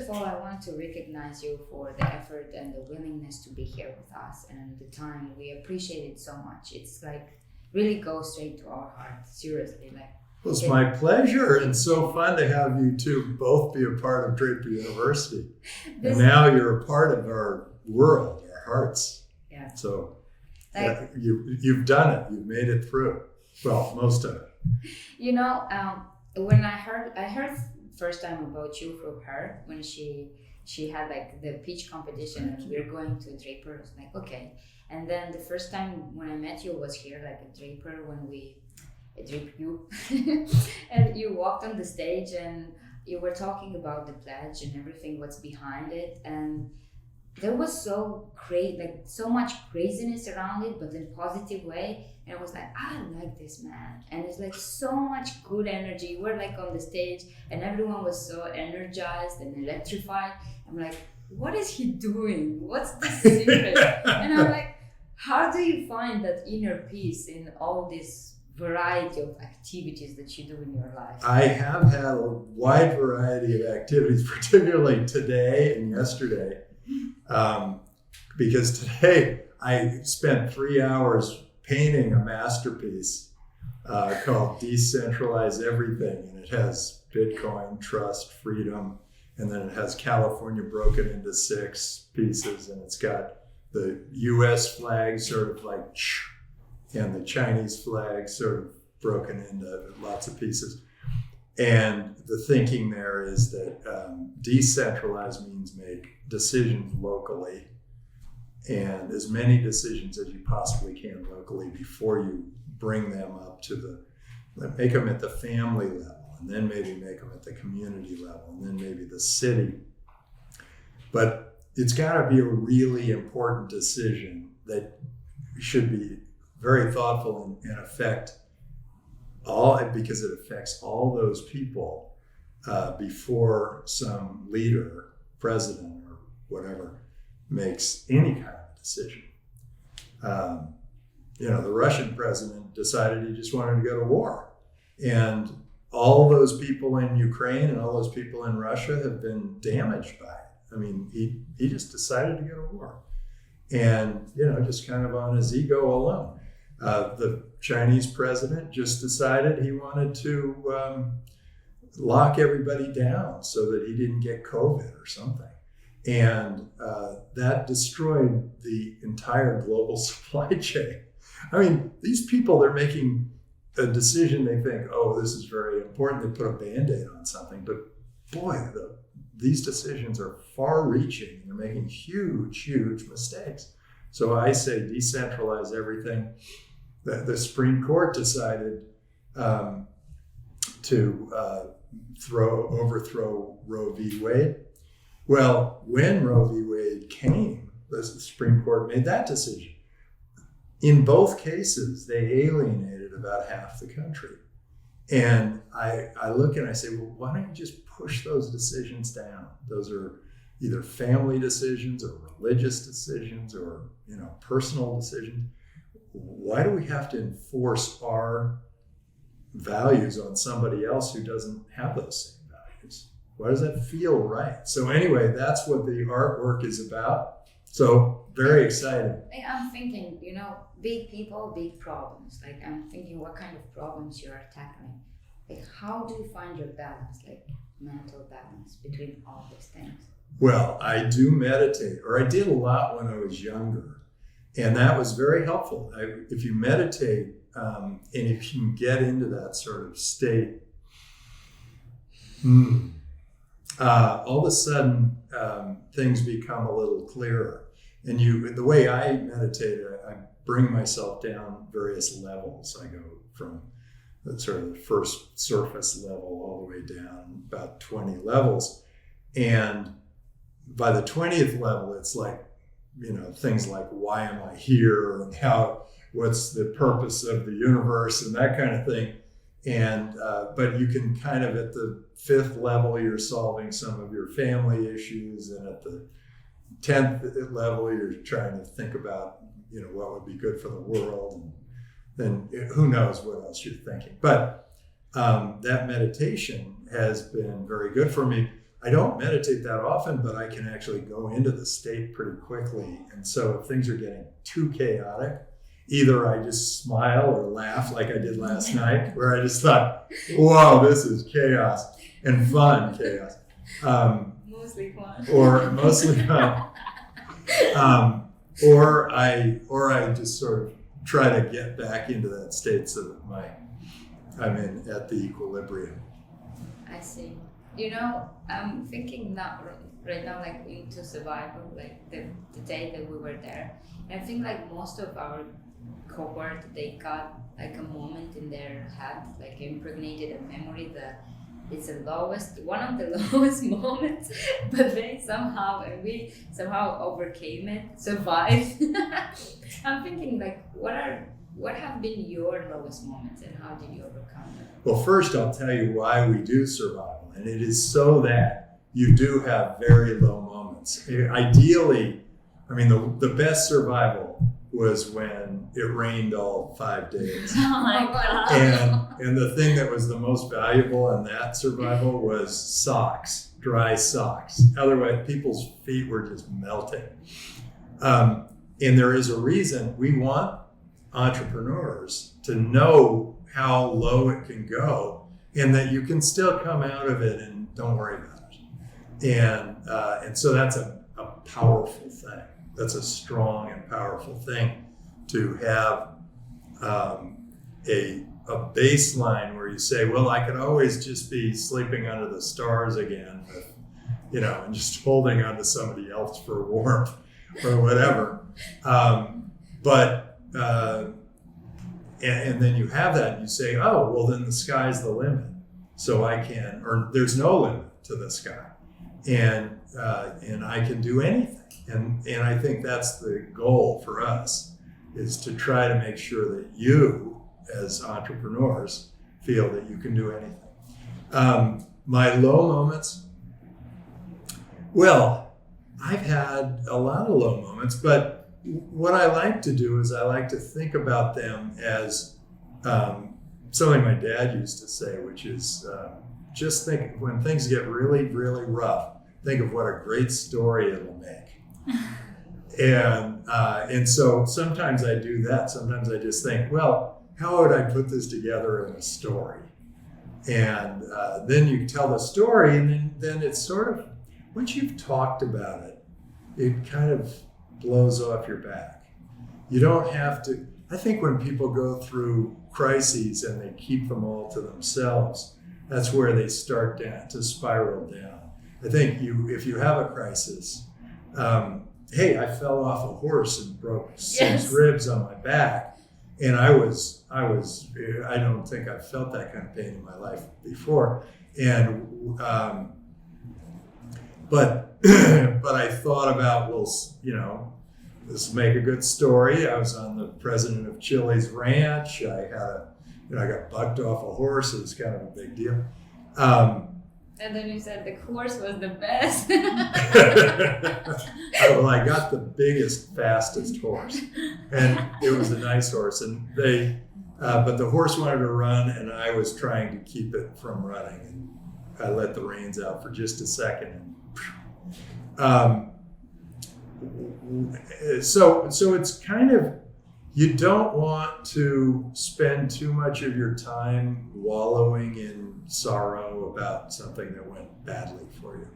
of all, I want to recognize you for the effort and the willingness to be here with us and the time. We appreciate it so much. It's like really goes straight to our heart. Seriously, like. Well, it's my pleasure, and so fun to have you two both be a part of Draper University. And now you're a part of our world, our hearts. Yeah. So you've done it. You've made it through. Well, most of it. You know, when I heard first time about you from her when she had like the pitch competition and we were going to Draper. I was like, okay. And then the first time when I met you was here, like at Draper, when we Draper you and you walked on the stage and you were talking about the pledge and everything, what's behind it, and there was so much craziness around it, but in a positive way. And I was like, I like this man, and it's like so much good energy. We're like on the stage and everyone was so energized and electrified. I'm like, what is he doing? What's the secret? And I'm like, how do you find that inner peace in all this variety of activities that you do in your life? I have had a wide variety of activities, particularly today and yesterday, because today I spent 3 hours painting a masterpiece called Decentralize Everything, and it has Bitcoin, trust, freedom, and then it has California broken into 6 pieces, and it's got the US flag sort of like and the Chinese flag sort of broken into lots of pieces. And the thinking there is that decentralize means make decisions locally, and as many decisions as you possibly can locally before you bring them up to make them at the family level, and then maybe make them at the community level, and then maybe the city. But it's got to be a really important decision that should be very thoughtful and affect because it affects all those people before some leader, president or whatever, makes any kind of decision. The Russian president decided he just wanted to go to war, and all those people in Ukraine and all those people in Russia have been damaged by it. I mean, he just decided to go to war, and just kind of on his ego alone. The Chinese president just decided he wanted to lock everybody down so that he didn't get COVID or something. And that destroyed the entire global supply chain. I mean, these people, they're making a decision. They think, oh, this is very important. They put a Band-Aid on something. But boy, these decisions are far-reaching. They're making huge, huge mistakes. So I say decentralize everything. The Supreme Court decided to overthrow Roe v. Wade. Well, when Roe v. Wade came, the Supreme Court made that decision. In both cases, they alienated about half the country. And I look and I say, well, why don't you just push those decisions down? Those are either family decisions or religious decisions or personal decisions. Why do we have to enforce our values on somebody else who doesn't have those same values? Why does that feel right? So anyway, that's what the artwork is about. So very exciting. I'm thinking, big people, big problems. Like I'm thinking what kind of problems you are tackling. Like how do you find your balance, like mental balance between all these things? Well, I do meditate, or I did a lot when I was younger. And that was very helpful. If you meditate and if you can get into that sort of state, all of a sudden things become a little clearer. And the way I meditate, I bring myself down various levels. I go from the sort of the first surface level all the way down about 20 levels. And by the 20th level, it's like, things like, why am I here? And what's the purpose of the universe and that kind of thing. And, but you can kind of at the 5th level, you're solving some of your family issues. And at the 10th level, you're trying to think about, what would be good for the world. And then who knows what else you're thinking. But that meditation has been very good for me. I don't meditate that often, but I can actually go into the state pretty quickly. And so if things are getting too chaotic, either I just smile or laugh like I did last night, where I just thought, whoa, this is chaos and fun chaos. Mostly fun. Or mostly fun. Or I just sort of try to get back into that state so that I'm in at the equilibrium. I see. You know, I'm thinking right now, like into survival, like the day that we were there. And I think like most of our cohort, they got like a moment in their head, like impregnated a memory that it's one of the lowest moments, but they we somehow overcame it, survived. I'm thinking like, what have been your lowest moments and how did you overcome them? Well, first I'll tell you why we do survival, and it is so that you do have very low moments. Ideally, I mean, the best survival was when it rained all 5 days. Oh my God. And the thing that was the most valuable in that survival was socks, dry socks. Otherwise, people's feet were just melting. And there is a reason we want entrepreneurs to know how low it can go and that you can still come out of it and don't worry about it. And so that's a powerful thing. That's a strong and powerful thing to have a baseline where you say, well, I could always just be sleeping under the stars again, with, and just holding on to somebody else for warmth or whatever. And then you have that and you say, oh, well, then the sky's the limit. So or there's no limit to the sky. And I can do anything. And I think that's the goal for us, is to try to make sure that you, as entrepreneurs, feel that you can do anything. My low moments, well, I've had a lot of low moments, but what I like to do is I like to think about them as something my dad used to say, which is just think, when things get really, really rough, think of what a great story it'll make. And so sometimes I do that. Sometimes I just think, well, how would I put this together in a story? And then you tell the story, and then it's sort of, once you've talked about it, it kind of blows off your back. You don't have to. I think when people go through crises and they keep them all to themselves, that's where they start to spiral down. I think if you have a crisis, hey, I fell off a horse and broke 6 ribs on my back, and I don't think I've felt that kind of pain in my life before, and but I thought about, well, this will make a good story. I was on the president of Chile's ranch. I got bucked off a horse. It was kind of a big deal. And then you said the horse was the best. Well, I got the biggest, fastest horse, and it was a nice horse. And but the horse wanted to run, and I was trying to keep it from running. And I let the reins out for just a second. So it's kind of, you don't want to spend too much of your time wallowing in sorrow about something that went badly for you.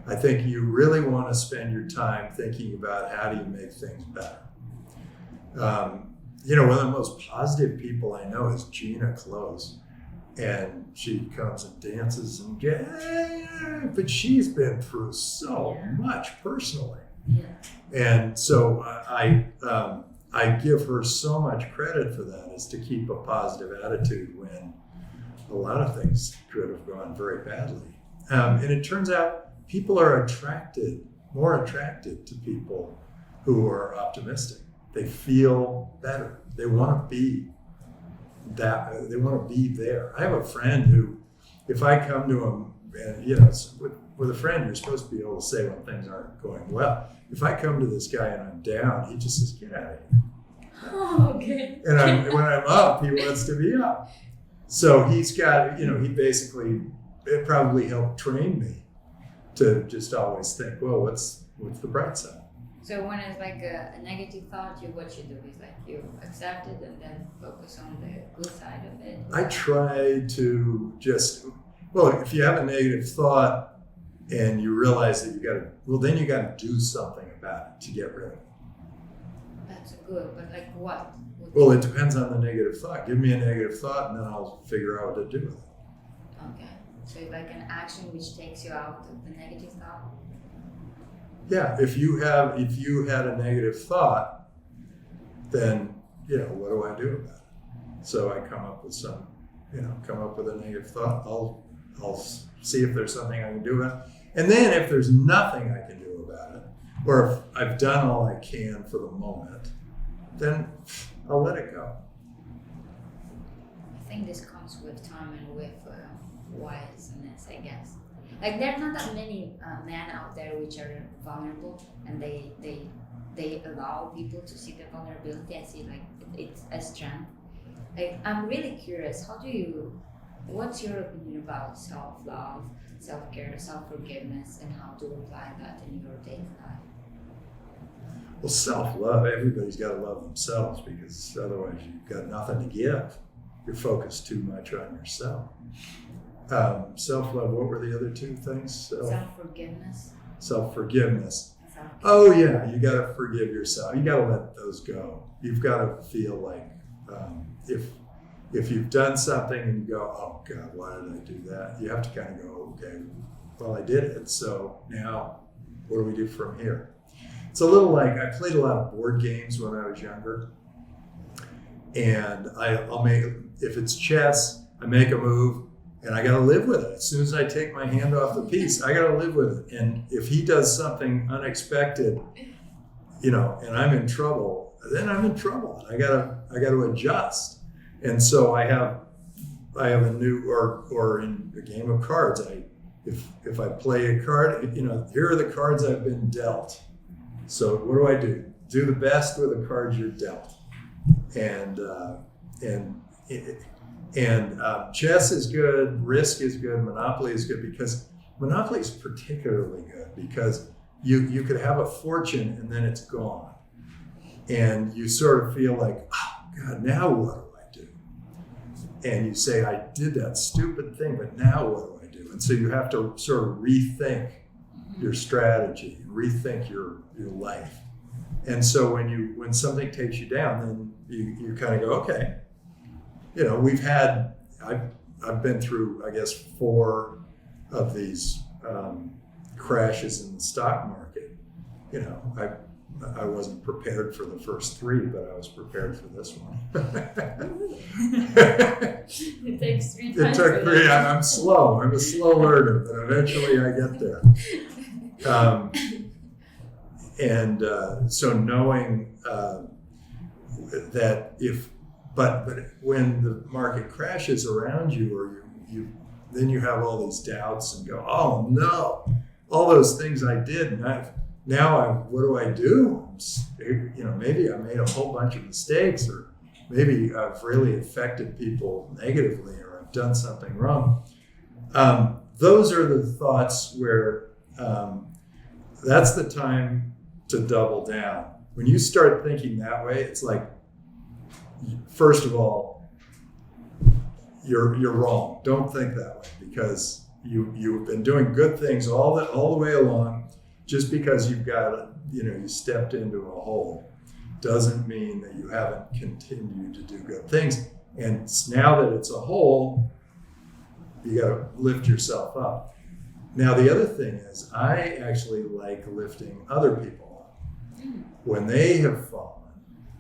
I think you really want to spend your time thinking about how do you make things better. One of the most positive people I know is Gina Close. And she comes and dances and but she's been through so much personally. Yeah. And so I give her so much credit for that, is to keep a positive attitude when a lot of things could have gone very badly. And it turns out people are more attracted to people who are optimistic. They feel better. They want to be they want to be there. I have a friend who, if I come to him, and with a friend, you're supposed to be able to say when things aren't going well. If I come to this guy and I'm down, he just says, "Get out of here." Oh, okay. And when I'm up, he wants to be up. So he's got, he basically, it probably helped train me to just always think, well, what's the bright side? So when it's like a negative thought, what you do is like you accept it and then focus on the good side of it. I try to just, well, if you have a negative thought and you realize that then you got to do something about it to get rid of it. That's good, but like what? Well, it depends on the negative thought. Give me a negative thought and then I'll figure out what to do with it. Okay. So it's like an action which takes you out of the negative thought? Yeah, if you had a negative thought, then, what do I do about it? So I come up with a negative thought. I'll see if there's something I can do about it. And then if there's nothing I can do about it, or if I've done all I can for the moment, then I'll let it go. I think this comes with time and with wiseness, I guess. Like there's not that many men out there which are vulnerable, and they allow people to see the vulnerability. I see like it's a strength. Like I'm really curious. What's your opinion about self-love, self-care, self-forgiveness, and how to apply that in your daily life? Well, self-love, everybody's got to love themselves, because otherwise you've got nothing to give. You're focused too much on yourself. Self-love, what were the other two things? Self-forgiveness. Self-forgiveness. Oh yeah, you got to forgive yourself. You got to let those go. You've got to feel like if you've done something and you go, oh God, why did I do that? You have to kind of go, okay, well I did it. So now what do we do from here? It's a little like, I played a lot of board games when I was younger, and if it's chess, I make a move and I got to live with it. As soon as I take my hand off the piece, I got to live with it. And if he does something unexpected, and I'm in trouble, then I'm in trouble. I got to adjust. And so I have a new, or in a game of cards, if I play a card, here are the cards I've been dealt. So what do? Do the best with the cards you're dealt. And chess is good, Risk is good, Monopoly is good, because Monopoly is particularly good because you could have a fortune and then it's gone. And you sort of feel like, oh God, now what do I do? And you say, I did that stupid thing, but now what do I do? And so you have to sort of rethink your strategy, rethink your life. And so when something takes you down, then you kind of go, okay, I've been through, I guess, 4 of these crashes in the stock market. I wasn't prepared for the first 3, but I was prepared for this one. It takes 3 times. It took 3. I'm slow. I'm a slow learner, but eventually I get there. So knowing that but when the market crashes around you, or then you have all these doubts and go, oh no, all those things I did, and what do I do? Maybe I made a whole bunch of mistakes, or maybe I've really affected people negatively, or I've done something wrong. Those are the thoughts where that's the time to double down. When you start thinking that way, it's like, first of all, you're wrong. Don't think that way, because you've been doing good things all the way along. Just because you've got you stepped into a hole doesn't mean that you haven't continued to do good things. And now that it's a hole, you got to lift yourself up. Now the other thing is, I actually like lifting other people up when they have fallen,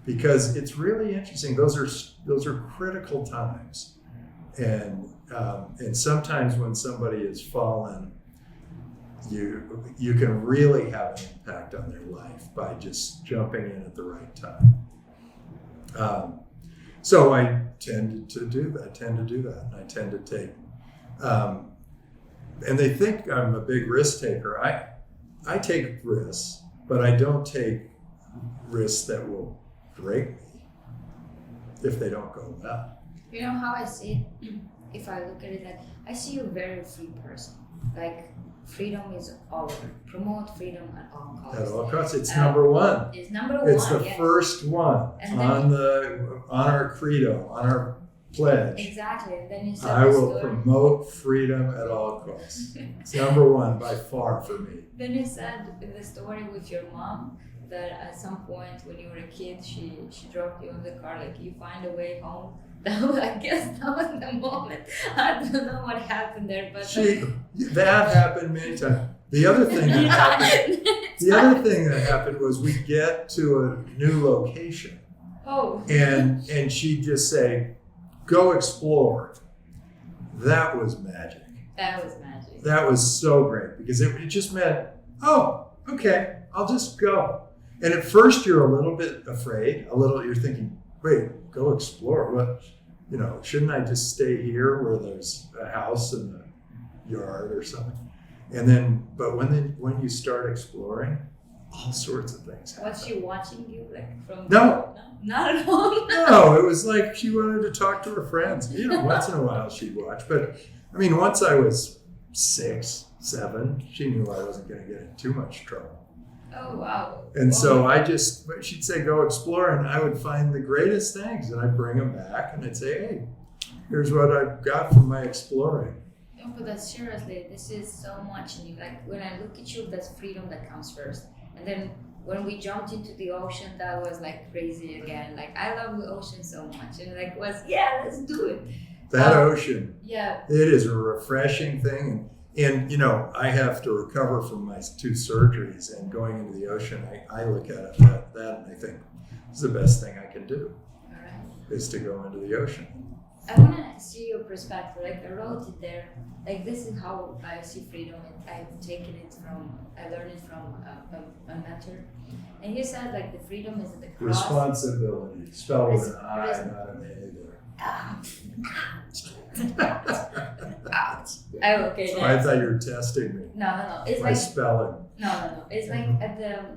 because it's really interesting. Those are critical times, and sometimes when somebody has fallen, you can really have an impact on their life by just jumping in at the right time. So I tend to do that. And I tend to take, and they think I'm a big risk taker. I take risks, but I don't take risks that will break me if they don't go well. You know how I see it? If I look at it, like I see you a very free person. Like freedom is all over. Promote freedom at all costs. At all costs. It's number one. It's number one. It's the first one And on our credo, on our pledge. Exactly. And then you said I the will story. promote freedom at all costs. It's number one by far for me. Then you said the story with your mom that at some point when you were a kid, she dropped you in the car, like you find a way home. I guess that was the moment. I don't know what happened there, but That happened many times. The other thing that happened was we get to a new location, and she'd just say, "Go explore." That was magic. That was magic. That was so great because it just meant, oh, okay, I'll just go. And at first you're a little bit afraid, you're thinking, wait, go explore. What, shouldn't I just stay here where there's a house and a yard or something? And then, but when you start exploring, all sorts of things happen. Was she watching you from? No. Not at all. No, it was like she wanted to talk to her friends. Once in a while she'd watch. But I mean, once I was 6, 7, she knew I wasn't going to get in too much trouble. Oh, wow. And so she'd say, go explore, and I would find the greatest things, and I'd bring them back, and I'd say, hey, here's what I've got from my exploring. No, but that's seriously, this is so much in you. Like, when I look at you, that's freedom that comes first. And then when we jumped into the ocean, that was like crazy again. Like, I love the ocean so much. And let's do it. That ocean. Yeah. It is a refreshing thing. And I have to recover from my 2 surgeries, and going into the ocean, I look at it that and I think, this is the best thing I can do, All right. is to go into the ocean. I want to see your perspective. Like, I wrote it there. Like, this is how I see freedom. I learned it from a mentor. And you said, like, the freedom is at the cross. Responsibility, spelled with an I, not an A there. Ouch. Okay. So I thought you were testing me. No. It's by like spelling. No. It's like at the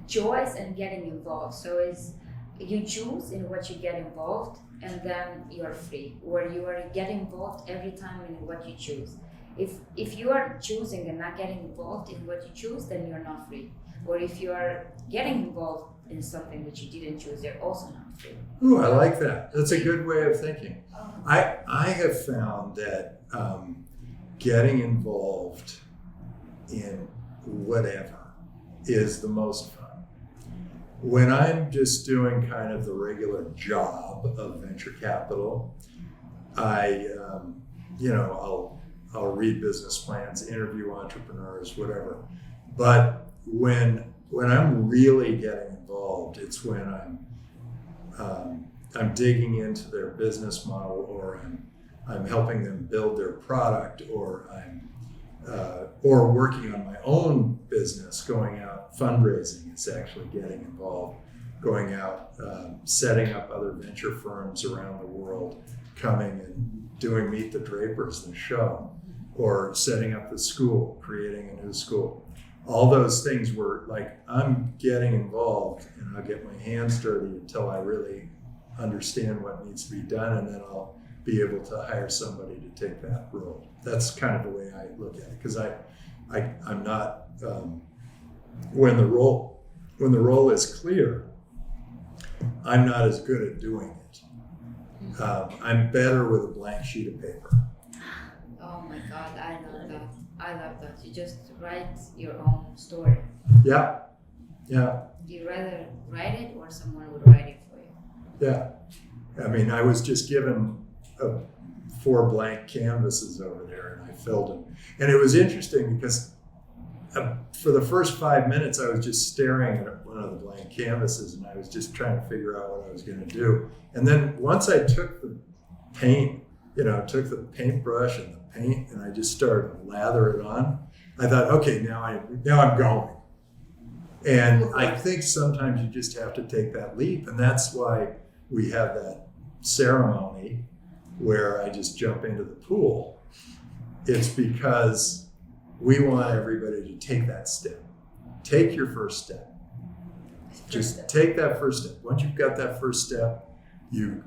choice and getting involved. So it's you choose in what you get involved, and then you're free. Or you are getting involved every time in what you choose. If you are choosing and not getting involved in what you choose, then you're not free. Or if you are getting involved in something that you didn't choose, you're also not free. Ooh, I like that. That's a good way of thinking. I have found that getting involved in whatever is the most fun. When I'm just doing kind of the regular job of venture capital, I'll read business plans, interview entrepreneurs, whatever. But when I'm really getting involved, it's when I'm digging into their business model, or I'm helping them build their product, or I'm working on my own business, going out fundraising. It's actually getting involved, going out, setting up other venture firms around the world, coming and doing Meet the Drapers, the show, or setting up the school, creating a new school. All those things were like, I'm getting involved, and I'll get my hands dirty until I really understand what needs to be done, and then I'll be able to hire somebody to take that role. That's kind of the way I look at it, because I'm not when the role is clear, I'm not as good at doing it. I'm better with a blank sheet of paper. Oh my God, I love that. You just write your own story. Yeah. You rather write it or someone would write it for you? Yeah. I mean, I was just given 4 blank canvases over there, and I filled them. And it was interesting because for the first 5 minutes, I was just staring at one of the blank canvases, and I was just trying to figure out what I was going to do. And then once I took the paint, took the paintbrush and the paint, and I just started to lather it on, I thought, okay, now I'm going. And I think sometimes you just have to take that leap, and that's why we have that ceremony where I just jump into the pool. It's because we want everybody to take that step. Take your first step. Just take that first step. Once you've got that first step, you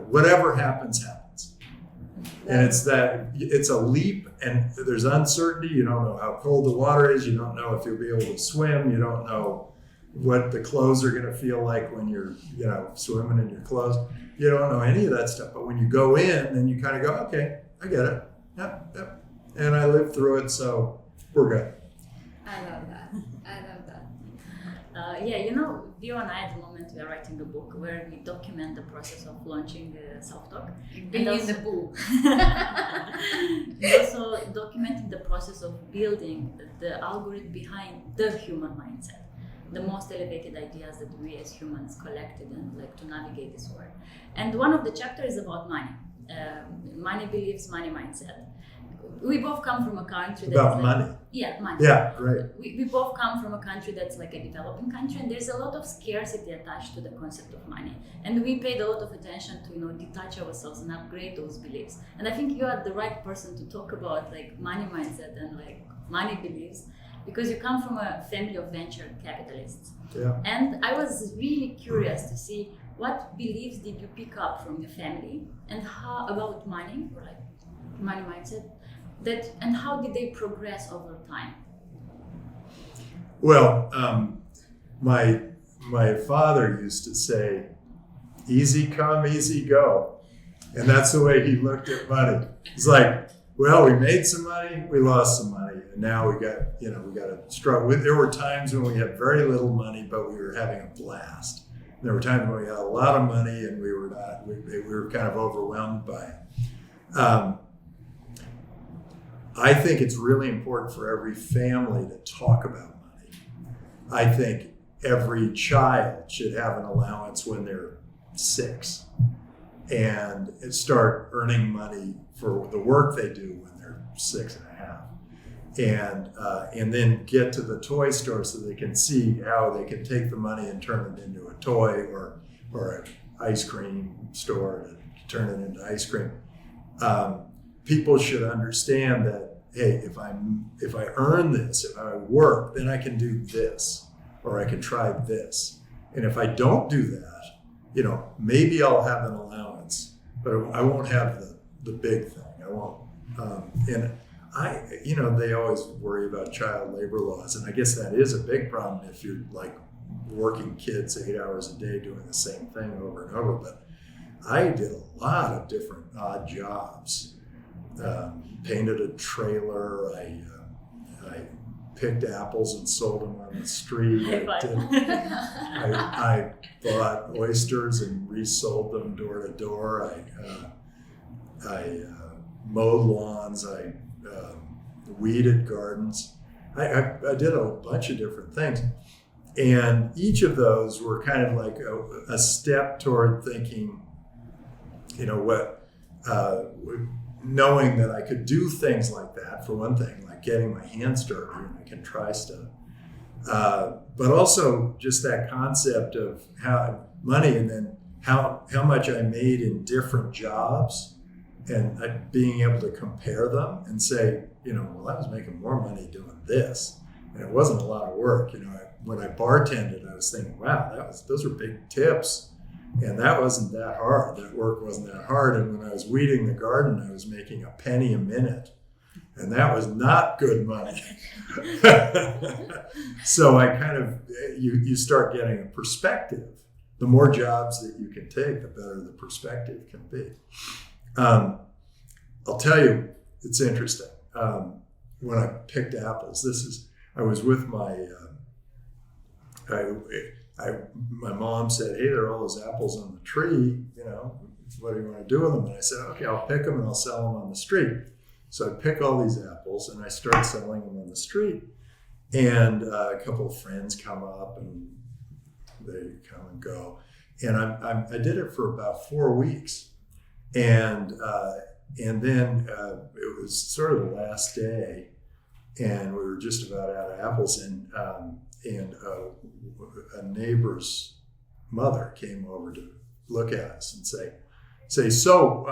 whatever happens. And it's a leap, and there's uncertainty. You don't know how cold the water is. You don't know if you'll be able to swim. You don't know what the clothes are going to feel like when you're, swimming in your clothes. You don't know any of that stuff. But when you go in, then you kind of go, okay, I get it. Yep. And I lived through it, so we're good. I love that. Vio and I at the moment we are writing a book where we document the process of launching Self-Talk. Being in the pool. And also documenting the process of building the algorithm behind the human mindset, the most elevated ideas that we as humans collected and like to navigate this world. And one of the chapters is about money. Money beliefs, money mindset. We both come from a country that's about money. Yeah, money. Yeah, great. We both come from a country that's like a developing country, and there's a lot of scarcity attached to the concept of money. And we paid a lot of attention to, detach ourselves and upgrade those beliefs. And I think you are the right person to talk about like money mindset and like money beliefs, because you come from a family of venture capitalists. Yeah. And I was really curious to see what beliefs did you pick up from your family and how about money, or like money mindset, and how did they progress over time? Well, my father used to say, "Easy come, easy go," and that's the way he looked at money. It's like, well, we made some money, we lost some money, and now we got to struggle. There were times when we had very little money, but we were having a blast. There were times when we had a lot of money and we were not. We were kind of overwhelmed by it. I think it's really important for every family to talk about money. I think every child should have an allowance when they're 6 and start earning money for the work they do when they're 6.5. And then get to the toy store so they can see how they can take the money and turn it into a toy, or an ice cream store to turn it into ice cream. People should understand that, hey, if I earn this, if I work, then I can do this, or I can try this. And if I don't do that, maybe I'll have an allowance, but I won't have the big thing. I won't. They always worry about child labor laws, and I guess that is a big problem if you're like working kids 8 hours a day doing the same thing over and over. But I did a lot of different odd jobs. Painted a trailer. I picked apples and sold them on the street. I bought oysters and resold them door to door. I mowed lawns. I weeded gardens. I did a bunch of different things, and each of those were kind of like a step toward thinking, knowing that I could do things like that, for one thing, like getting my hands dirty and I can try stuff. But also just that concept of how money, and then how much I made in different jobs, and being able to compare them and say, well, I was making more money doing this, and it wasn't a lot of work. When I bartended, I was thinking, wow, those are big tips. And that wasn't that hard. That work wasn't that hard. And when I was weeding the garden, I was making a penny a minute. And that was not good money. So I kind of, you start getting a perspective. The more jobs that you can take, the better the perspective can be. I'll tell you, it's interesting. When I picked apples, I was with my mom said, hey, there are all those apples on the tree, what do you want to do with them? And I said, okay, I'll pick them and I'll sell them on the street. So I pick all these apples and I start selling them on the street. And a couple of friends come up and they come and go. And I did it for about 4 weeks. And then it was sort of the last day, and we were just about out of apples. And a neighbor's mother came over to look at us and say, so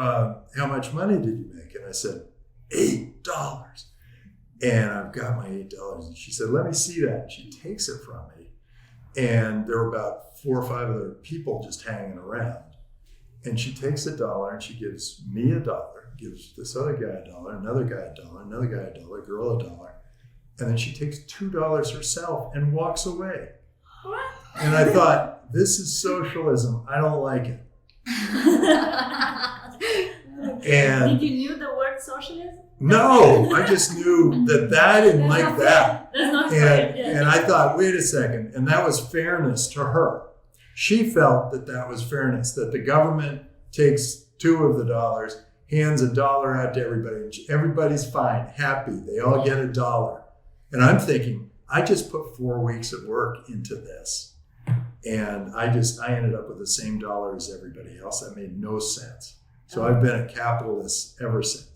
how much money did you make? And I said, $8. And I've got my $8. And she said, let me see that. And she takes it from me. And there were about 4 or 5 other people just hanging around. And she takes $1 and she gives me $1, gives this other guy $1, another guy $1, another guy $1, girl $1. And then she takes $2 herself and walks away. What? And I thought, this is socialism. I don't like it. And did you knew the word socialism? no, I just knew that I didn't like that. That's not correct. And I thought, wait a second. And that was fairness to her. She felt that was fairness, that the government takes $2 of the dollars, hands $1 out to everybody. And everybody's fine, happy. They all get $1. And I'm thinking, I just put 4 weeks of work into this. And I ended up with the same dollar as everybody else. That made no sense. So I've been a capitalist ever since.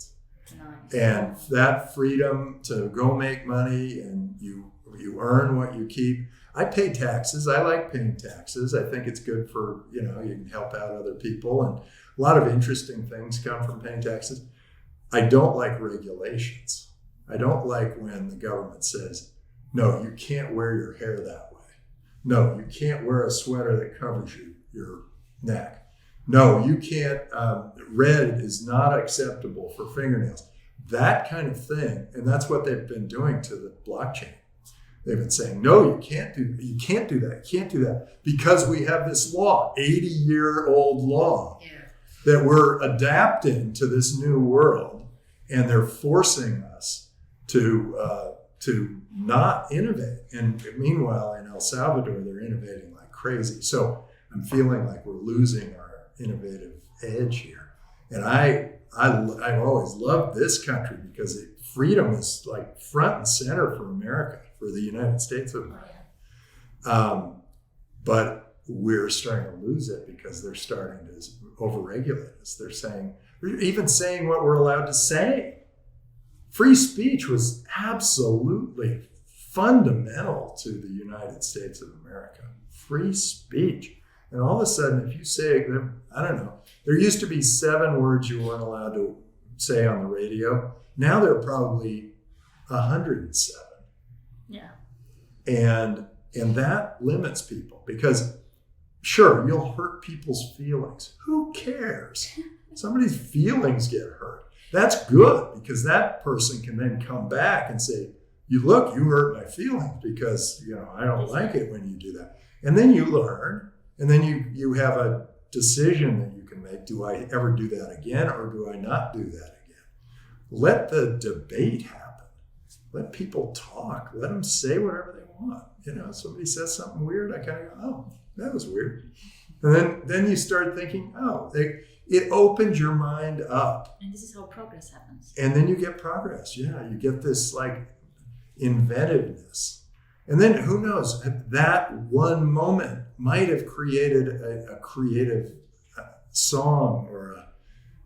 Nice. And that freedom to go make money and you earn what you keep. I pay taxes. I like paying taxes. I think it's good for, you can help out other people. And a lot of interesting things come from paying taxes. I don't like regulations. I don't like when the government says, no, you can't wear your hair that way. No, you can't wear a sweater that covers your neck. No, you can't, red is not acceptable for fingernails. That kind of thing. And that's what they've been doing to the blockchain. They've been saying, no, you can't do that. Because we have this law, 80-year-old law, that we're adapting to this new world. And they're forcing us to not innovate. And meanwhile, in El Salvador, they're innovating like crazy. So I'm feeling like we're losing our innovative edge here. And I've always loved this country because freedom is like front and center for America, for the United States of America. But we're starting to lose it because they're starting to overregulate us. They're even saying what we're allowed to say. Free speech was absolutely fundamental to the United States of America. Free speech. And all of a sudden, if you say, I don't know, there used to be 7 words you weren't allowed to say on the radio. Now there are probably 107. Yeah. And that limits people because, sure, you'll hurt people's feelings. Who cares? Somebody's feelings get hurt. That's good because that person can then come back and say, you hurt my feelings because, I don't like it when you do that. And then you learn. And then you have a decision that you can make. Do I ever do that again or do I not do that again? Let the debate happen. Let people talk. Let them say whatever they want. Somebody says something weird, I kind of go, oh, that was weird. And then you start thinking, it opens your mind up. And this is how progress happens. And then you get progress. Yeah, you get this like inventiveness. And then who knows, that one moment might have created a creative song or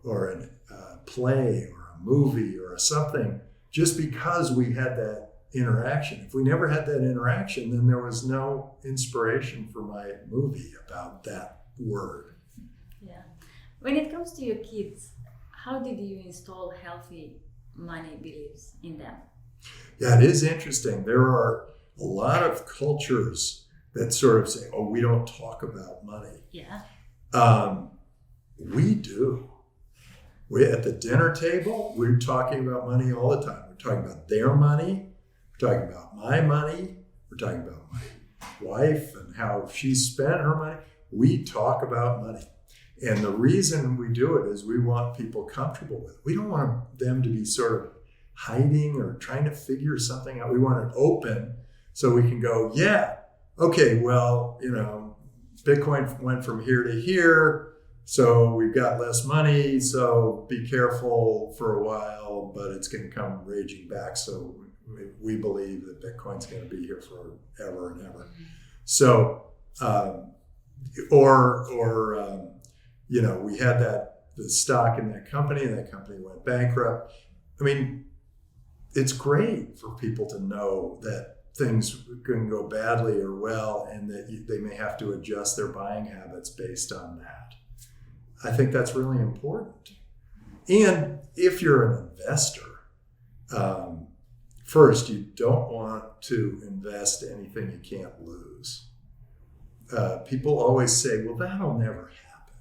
a play or a movie or something just because we had that interaction. If we never had that interaction, then there was no inspiration for my movie about that word. Yeah. When it comes to your kids, how did you install healthy money beliefs in them? Yeah, it is interesting. There are a lot of cultures that sort of say, oh, we don't talk about money. Yeah. We do. At the dinner table, we're talking about money all the time. We're talking about their money. We're talking about my money. We're talking about my wife and how she spent her money. We talk about money. And the reason we do it is we want people comfortable with it. We don't want them to be sort of hiding or trying to figure something out. We want it open so we can go, yeah, okay, well, Bitcoin went from here to here, so we've got less money, so be careful for a while, but it's going to come raging back. So we believe that Bitcoin's going to be here forever and ever. So, we had the stock in that company, and that company went bankrupt. I mean, it's great for people to know that things can go badly or well, and that they may have to adjust their buying habits based on that. I think that's really important. And if you're an investor, first, you don't want to invest anything you can't lose. People always say, well, that'll never happen.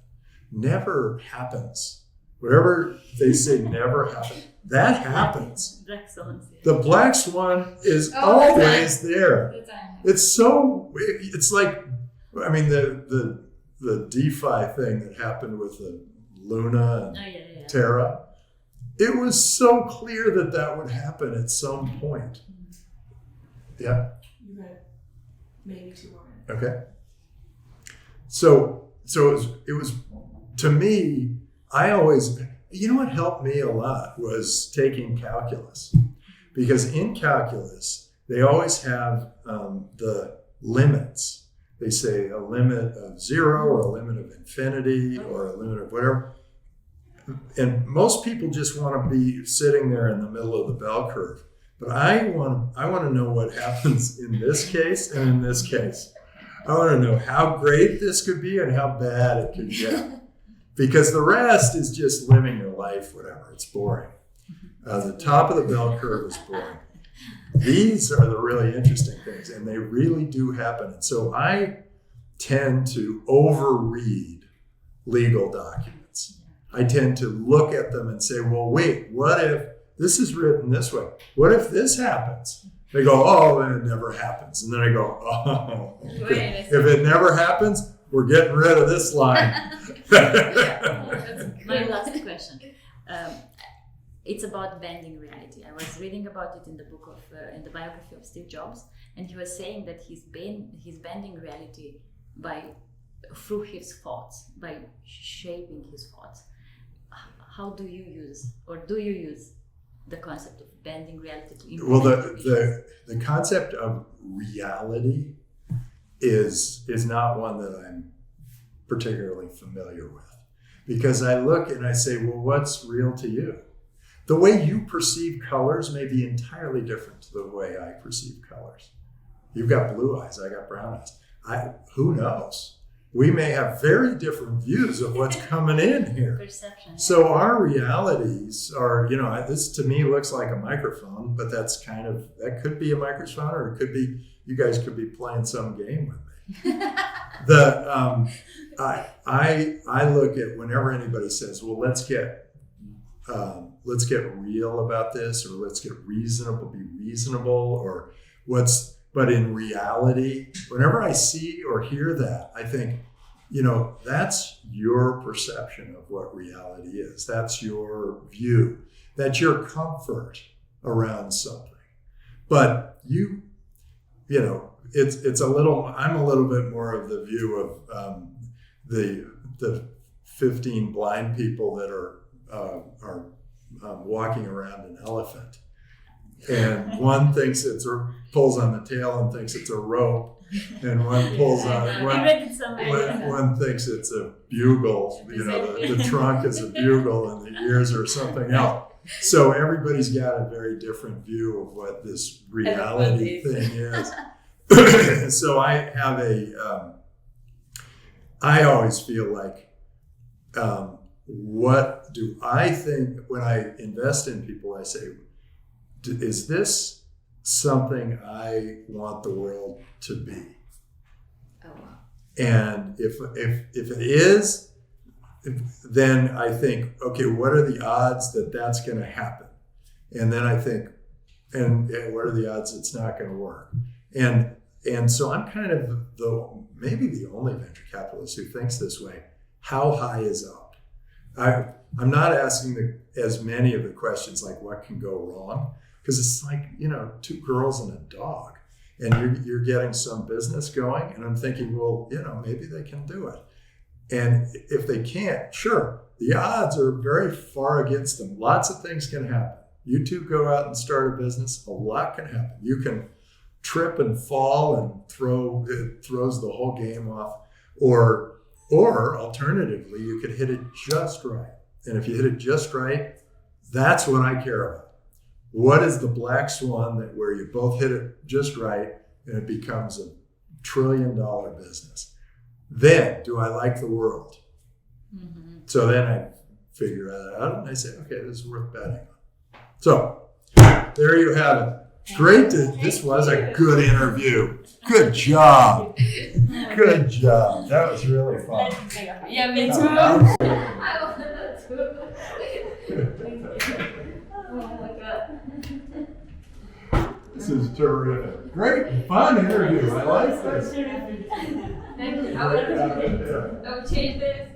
never happens. Whatever they say never happens, that happens. Black swans. The black swan is Oh, always there. The time. It's like, I mean, the DeFi thing that happened with the Luna and Terra, it was so clear that would happen at some point. Yeah. You got maybe 2 more minutes. Okay. So it was to me, I always, you know what helped me a lot was taking calculus, because in calculus, they always have the limits. They say a limit of 0 or a limit of infinity or a limit of whatever. And most people just want to be sitting there in the middle of the bell curve. But I want to know what happens in this case and in this case. I want to know how great this could be and how bad it could get. Because the rest is just living your life, whatever. It's boring. The top of the bell curve is boring. These are the really interesting things, and they really do happen. And so I tend to overread legal documents. I tend to look at them and say, well, wait, what if this is written this way? What if this happens? They go, oh, and it never happens. And then I go, oh, if it never happens, we're getting rid of this line. My last question. It's about bending reality. I was reading about it in the book of in the biography of Steve Jobs, and he was saying that he's bending reality through his thoughts, by shaping his thoughts. How do you use the concept of bending reality to well, the concept of reality is not one that I'm particularly familiar with, because I look and I say, well, what's real to you? The way you perceive colors may be entirely different to the way I perceive colors. You've got blue eyes, I got brown eyes. Who knows? We may have very different views of what's coming in here. Perception. So our realities are, this to me looks like a microphone, but that could be a microphone, or it could be, you guys could be playing some game with me. I look at whenever anybody says, well, let's get real about this, or let's get be reasonable, but in reality, whenever I see or hear that, I think, that's your perception of what reality is. That's your view. That's your comfort around something. But it's I'm a little bit more of the view of the 15 blind people that are walking around an elephant, and one thinks pulls on the tail and thinks it's a rope, and one pulls on one thinks it's a bugle. The trunk is a bugle and the ears are something else. So everybody's got a very different view of what this reality thing is. So I have I always feel like, what do I think when I invest in people? I say, is this something I want the world to be? Oh, wow. And if it is, then I think, okay, what are the odds that that's going to happen? And then I think, and what are the odds it's not going to work? And so I'm kind of maybe the only venture capitalist who thinks this way. How high is up? I'm not asking as many of the questions like what can go wrong, because it's like, 2 girls and a dog, and you're getting some business going, and I'm thinking, well, maybe they can do it. And if they can't, sure, the odds are very far against them. Lots of things can happen. You two go out and start a business, a lot can happen. You can trip and fall and it throws the whole game off, or alternatively, you could hit it just right. And if you hit it just right, that's what I care about. What is the black swan where you both hit it just right and it becomes a $1 trillion business? Then do I like the world? Mm-hmm. So then I figure that out and I say, okay, this is worth betting on. So there you have it. This was a good interview. Good job. Good job. That was really fun. Yeah, me No, too. I want that too. Oh my god. This is terrific. Great, fun interview. I like this. Thank you. I would change this.